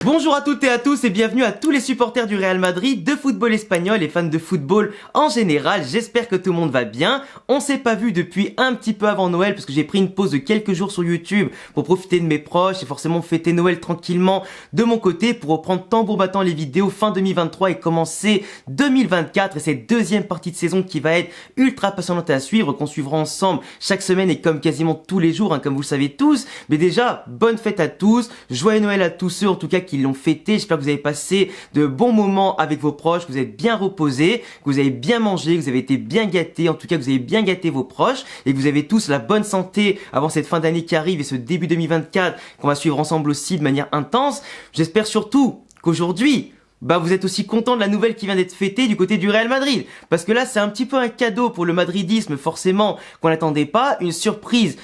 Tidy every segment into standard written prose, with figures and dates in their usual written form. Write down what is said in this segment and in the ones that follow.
Bonjour à toutes et à tous et bienvenue à tous les supporters du Real Madrid, de football espagnol et fans de football en général. J'espère que tout le monde va bien. On s'est pas vu depuis un petit peu avant Noël parce que j'ai pris une pause de quelques jours sur YouTube pour profiter de mes proches et forcément fêter Noël tranquillement de mon côté pour reprendre tambour battant les vidéos fin 2023 et commencer 2024 et cette deuxième partie de saison qui va être ultra passionnante à suivre, qu'on suivra ensemble chaque semaine et comme quasiment tous les jours, comme vous le savez tous. Mais déjà, bonne fête à tous, joyeux Noël à tous ceux en tout cas qui l'ont fêté. J'espère que vous avez passé de bons moments avec vos proches, que vous êtes bien reposés, que vous avez bien mangé, que vous avez été bien gâtés, en tout cas que vous avez bien gâté vos proches et que vous avez tous la bonne santé avant cette fin d'année qui arrive et ce début 2024 qu'on va suivre ensemble aussi de manière intense. J'espère surtout qu'aujourd'hui, vous êtes aussi content de la nouvelle qui vient d'être fêtée du côté du Real Madrid. Parce que là, c'est un petit peu un cadeau pour le madridisme, forcément, qu'on n'attendait pas. Une surprise,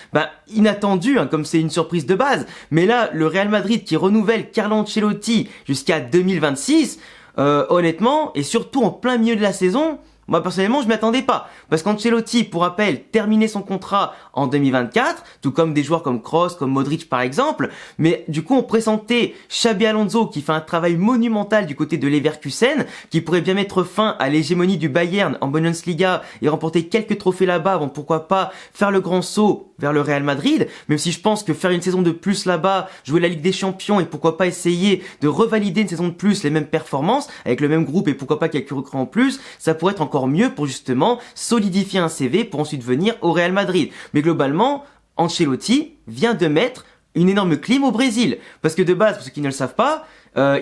inattendue, comme c'est une surprise de base. Mais là, le Real Madrid qui renouvelle Carlo Ancelotti jusqu'à 2026, honnêtement, et surtout en plein milieu de la saison, moi, personnellement, je m'y attendais pas. Parce qu'Ancelotti, pour rappel, terminait son contrat en 2024, tout comme des joueurs comme Kroos, comme Modric, par exemple. Mais, du coup, on présentait Xabi Alonso, qui fait un travail monumental du côté de Leverkusen, qui pourrait bien mettre fin à l'hégémonie du Bayern en Bundesliga et remporter quelques trophées là-bas avant, pourquoi pas, faire le grand saut vers le Real Madrid. Même si je pense que faire une saison de plus là-bas, jouer la Ligue des Champions et pourquoi pas essayer de revalider une saison de plus, les mêmes performances, avec le même groupe et pourquoi pas quelques recrues en plus, ça pourrait être encore mieux pour justement solidifier un CV pour ensuite venir au Real Madrid. Mais globalement, Ancelotti vient de mettre une énorme clim au Brésil. Parce que de base, pour ceux qui ne le savent pas,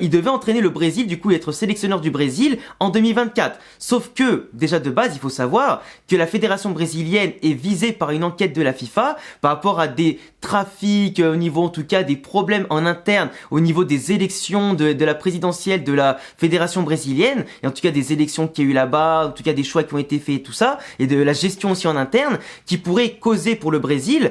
il devait entraîner le Brésil, du coup être sélectionneur du Brésil en 2024. Sauf que, déjà de base, il faut savoir que la fédération brésilienne est visée par une enquête de la FIFA par rapport à des trafics, au niveau en tout cas des problèmes en interne, au niveau des élections de la présidentielle de la fédération brésilienne, et en tout cas des élections qu'il y a eu là-bas, en tout cas des choix qui ont été faits et tout ça, et de la gestion aussi en interne, qui pourrait causer pour le Brésil,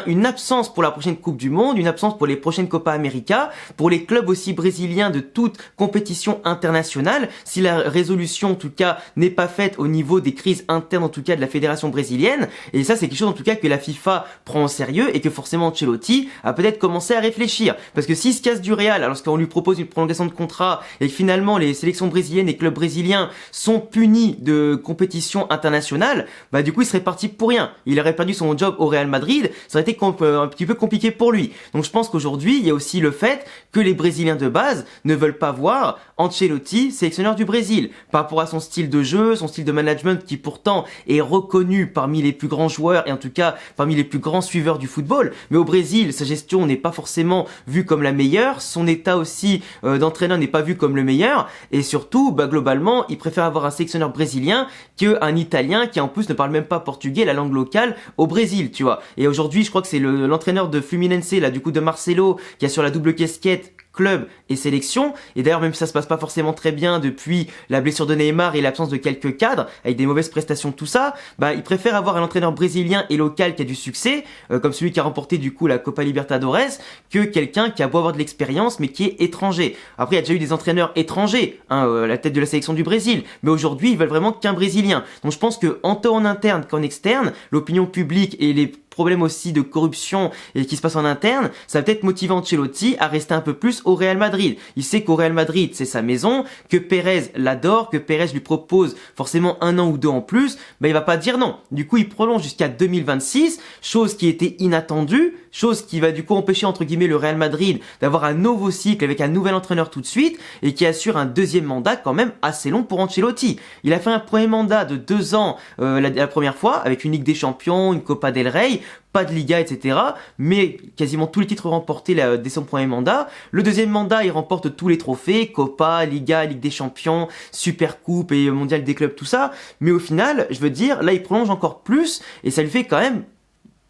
une absence pour la prochaine Coupe du Monde, une absence pour les prochaines Copa América, pour les clubs aussi brésiliens de toute compétition internationale, si la résolution en tout cas n'est pas faite au niveau des crises internes en tout cas de la fédération brésilienne. Et ça c'est quelque chose en tout cas que la FIFA prend au sérieux et que forcément Ancelotti a peut-être commencé à réfléchir. Parce que s'il se casse du Real alors qu'on lui propose une prolongation de contrat et que finalement les sélections brésiliennes et clubs brésiliens sont punis de compétition internationale, du coup il serait parti pour rien. Il aurait perdu son job au Real Madrid, ça aurait été un petit peu compliqué pour lui. Donc je pense qu'aujourd'hui il y a aussi le fait que les Brésiliens de base ne veulent pas voir Ancelotti sélectionneur du Brésil par rapport à son style de jeu, son style de management qui pourtant est reconnu parmi les plus grands joueurs et en tout cas parmi les plus grands suiveurs du football. Mais au Brésil, sa gestion n'est pas forcément vue comme la meilleure, son état aussi d'entraîneur n'est pas vu comme le meilleur et surtout, globalement, il préfère avoir un sélectionneur brésilien qu'un Italien qui en plus ne parle même pas portugais, la langue locale, au Brésil, tu vois. Et aujourd'hui, je crois que c'est l'entraîneur de Fluminense, là, du coup de Marcelo, qui a sur la double casquette club et sélection, et d'ailleurs même si ça se passe pas forcément très bien depuis la blessure de Neymar et l'absence de quelques cadres, avec des mauvaises prestations tout ça, il préfère avoir un entraîneur brésilien et local qui a du succès, comme celui qui a remporté du coup la Copa Libertadores, que quelqu'un qui a beau avoir de l'expérience mais qui est étranger. Après il y a déjà eu des entraîneurs étrangers, à la tête de la sélection du Brésil, mais aujourd'hui ils veulent vraiment qu'un Brésilien. Donc je pense que tant en interne qu'en externe, l'opinion publique et les problèmes aussi de corruption et qui se passe en interne, ça va peut-être motiver Ancelotti à rester un peu plus au Real Madrid. Il sait qu'au Real Madrid, c'est sa maison, que Pérez l'adore, que Pérez lui propose forcément 1 an ou 2 en plus, il va pas dire non. Du coup, il prolonge jusqu'à 2026, chose qui était inattendue, chose qui va du coup empêcher entre guillemets le Real Madrid d'avoir un nouveau cycle avec un nouvel entraîneur tout de suite et qui assure un deuxième mandat quand même assez long pour Ancelotti. Il a fait un premier mandat de 2 ans la première fois avec une Ligue des Champions, une Copa del Rey, pas de Liga, etc. Mais quasiment tous les titres remportés dès son premier mandat. Le deuxième mandat, il remporte tous les trophées, Copa, Liga, Ligue des Champions, Super Coupe et Mondial des clubs, tout ça. Mais au final, je veux dire, là, il prolonge encore plus et ça lui fait quand même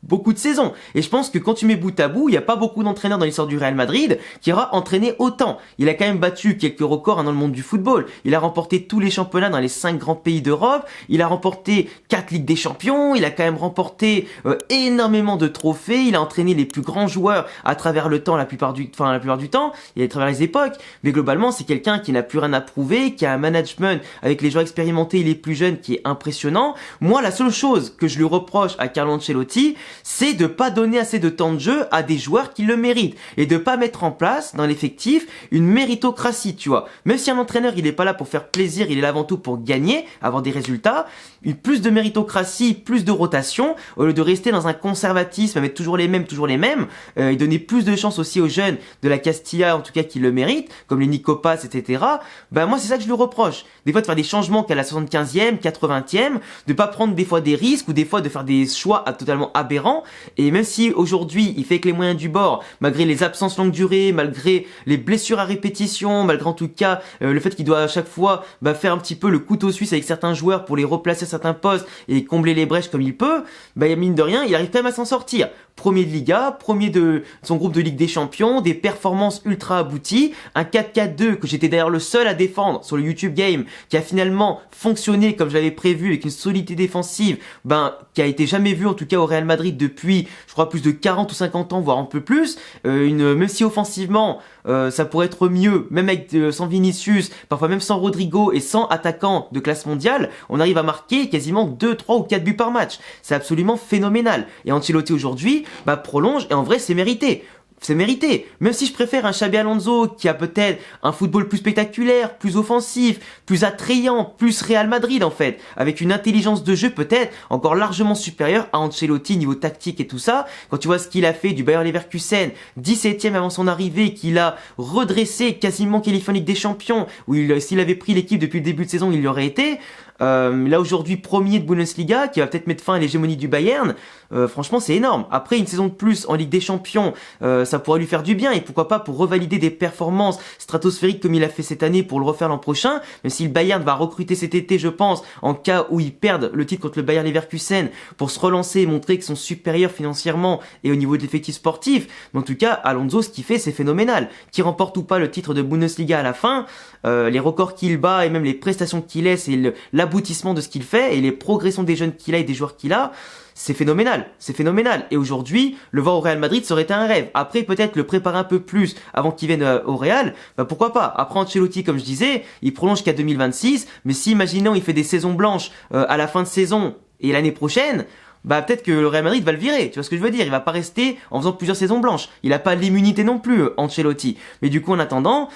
beaucoup de saisons. Et je pense que quand tu mets bout à bout, il n'y a pas beaucoup d'entraîneurs dans l'histoire du Real Madrid qui aura entraîné autant. Il a quand même battu quelques records dans le monde du football. Il a remporté tous les championnats dans les 5 grands pays d'Europe. Il a remporté 4 Ligues des Champions. Il a quand même remporté énormément de trophées. Il a entraîné les plus grands joueurs à travers le temps, la plupart du temps, et à travers les époques. Mais globalement, c'est quelqu'un qui n'a plus rien à prouver, qui a un management avec les joueurs expérimentés et les plus jeunes qui est impressionnant. Moi, la seule chose que je lui reproche à Carlo Ancelotti, c'est de pas donner assez de temps de jeu à des joueurs qui le méritent et de pas mettre en place dans l'effectif une méritocratie, tu vois. Même si un entraîneur, il est pas là pour faire plaisir, il est là avant tout pour gagner, avoir des résultats, plus de méritocratie, plus de rotation, au lieu de rester dans un conservatisme, à mettre toujours les mêmes, et donner plus de chance aussi aux jeunes de la Castilla, en tout cas qui le méritent, comme les Nicopas, etc. Ben moi c'est ça que je lui reproche. Des fois de faire des changements qu'à la 75e, 80e, de pas prendre des fois des risques ou des fois de faire des choix totalement aberrants. Et même si aujourd'hui il fait que les moyens du bord, malgré les absences longue durée, malgré les blessures à répétition, malgré en tout cas le fait qu'il doit à chaque fois faire un petit peu le couteau suisse avec certains joueurs pour les replacer à certains postes et combler les brèches comme il peut, mine de rien, il arrive quand même à s'en sortir. Premier de Liga, premier de son groupe de Ligue des Champions, des performances ultra abouties, un 4-4-2 que j'étais d'ailleurs le seul à défendre sur le YouTube Game, qui a finalement fonctionné comme je l'avais prévu avec une solidité défensive, qui a été jamais vue en tout cas au Real Madrid depuis, je crois, plus de 40 ou 50 ans, voire un peu plus. Même si offensivement, ça pourrait être mieux, même avec sans Vinicius, parfois même sans Rodrigo et sans attaquant de classe mondiale, on arrive à marquer quasiment 2, 3 ou 4 buts par match. C'est absolument phénoménal. Et Ancelotti aujourd'hui, prolonge et en vrai c'est mérité. C'est mérité. Même si je préfère un Xabi Alonso qui a peut-être un football plus spectaculaire, plus offensif, plus attrayant, plus Real Madrid en fait, avec une intelligence de jeu peut-être encore largement supérieure à Ancelotti niveau tactique et tout ça. Quand tu vois ce qu'il a fait du Bayer Leverkusen, 17e avant son arrivée, qu'il a redressé quasiment qualifié en Ligue des Champions, où s'il avait pris l'équipe depuis le début de saison, il y aurait été. Là aujourd'hui premier de Bundesliga, qui va peut-être mettre fin à l'hégémonie du Bayern. Franchement c'est énorme. Après une saison de plus en Ligue des Champions, ça pourrait lui faire du bien, et pourquoi pas pour revalider des performances stratosphériques comme il a fait cette année pour le refaire l'an prochain, même si le Bayern va recruter cet été je pense, en cas où ils perdent le titre contre le Bayer Leverkusen, pour se relancer et montrer qu'ils sont supérieurs financièrement et au niveau de l'effectif sportif. Mais en tout cas Alonso, ce qu'il fait c'est phénoménal. Qu'il remporte ou pas le titre de Bundesliga à la fin, les records qu'il bat et même les prestations qu'il laisse et l'aboutissement de ce qu'il fait et les progressions des jeunes qu'il a et des joueurs qu'il a, c'est phénoménal, c'est phénoménal. Et aujourd'hui, le voir au Real Madrid, ça aurait été un rêve. Après, peut-être le préparer un peu plus avant qu'il vienne au Real, pourquoi pas. Après Ancelotti, comme je disais, il prolonge qu'à 2026, mais si, imaginons, il fait des saisons blanches à la fin de saison et l'année prochaine, peut-être que le Real Madrid va le virer, tu vois ce que je veux dire, il va pas rester en faisant plusieurs saisons blanches, il a pas l'immunité non plus, Ancelotti, mais du coup en attendant,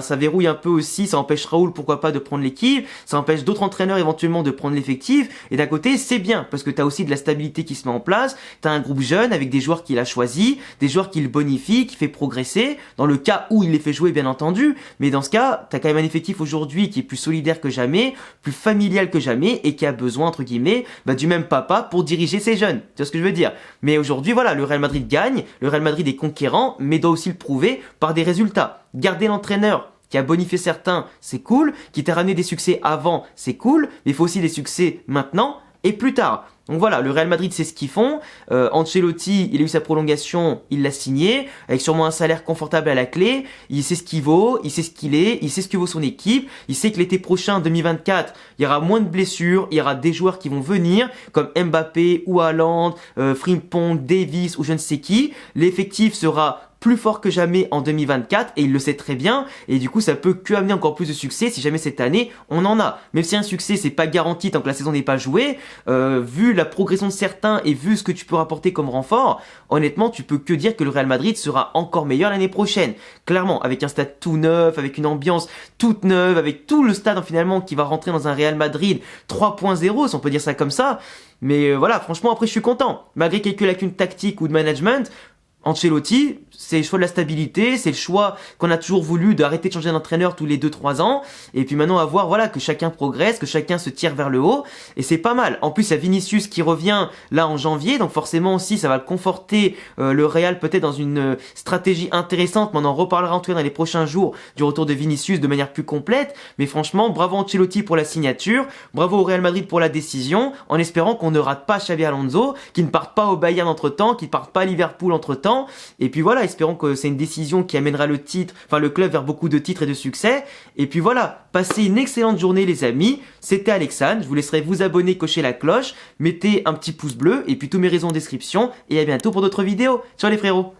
ça verrouille un peu aussi, ça empêche Raoul pourquoi pas de prendre l'équipe, ça empêche d'autres entraîneurs éventuellement de prendre l'effectif, et d'un côté c'est bien, parce que t'as aussi de la stabilité qui se met en place, t'as un groupe jeune avec des joueurs qu'il a choisis, des joueurs qu'il bonifie, qui fait progresser, dans le cas où il les fait jouer bien entendu, mais dans ce cas, t'as quand même un effectif aujourd'hui qui est plus solidaire que jamais, plus familial que jamais, et qui a besoin, entre guillemets, du même papa pour diriger ses jeunes, tu vois ce que je veux dire. Mais aujourd'hui voilà, le Real Madrid gagne, le Real Madrid est conquérant, mais doit aussi le prouver par des résultats. Garder l'entraîneur qui a bonifié certains, c'est cool, qui t'a ramené des succès avant, c'est cool, mais il faut aussi des succès maintenant et plus tard. Donc voilà, le Real Madrid c'est ce qu'ils font. Ancelotti, il a eu sa prolongation, il l'a signé, avec sûrement un salaire confortable à la clé. Il sait ce qu'il vaut, il sait ce qu'il est, il sait ce que vaut son équipe. Il sait que l'été prochain, 2024, il y aura moins de blessures, il y aura des joueurs qui vont venir, comme Mbappé ou Haaland, Frimpong, Davis ou je ne sais qui. L'effectif sera plus fort que jamais en 2024 et il le sait très bien, et du coup ça peut que amener encore plus de succès si jamais cette année on en a. Même si un succès c'est pas garanti tant que la saison n'est pas jouée, vu la progression de certains et vu ce que tu peux rapporter comme renfort, honnêtement tu peux que dire que le Real Madrid sera encore meilleur l'année prochaine. Clairement, avec un stade tout neuf, avec une ambiance toute neuve, avec tout le stade finalement qui va rentrer dans un Real Madrid 3.0 si on peut dire ça comme ça. Mais voilà, franchement après je suis content. Malgré quelques lacunes tactiques ou de management, Ancelotti, c'est le choix de la stabilité, c'est le choix qu'on a toujours voulu d'arrêter de changer d'entraîneur tous les 2-3 ans, et puis maintenant à voir voilà que chacun progresse, que chacun se tire vers le haut, et c'est pas mal. En plus il y a Vinicius qui revient là en janvier, donc forcément aussi ça va le conforter, le Real peut-être dans une stratégie intéressante, mais on en reparlera en tout cas dans les prochains jours du retour de Vinicius de manière plus complète. Mais franchement bravo Ancelotti pour la signature, bravo au Real Madrid pour la décision, en espérant qu'on ne rate pas Xabi Alonso, qu'il ne parte pas au Bayern entre temps, qu'il ne parte pas à Liverpool entre temps. Et puis voilà, espérons que c'est une décision qui amènera le club vers beaucoup de titres et de succès. Et puis voilà, passez une excellente journée les amis. C'était Alexandre, je vous laisserai vous abonner, cocher la cloche, mettez un petit pouce bleu et puis tous mes réseaux en description. Et à bientôt pour d'autres vidéos. Ciao les frérots.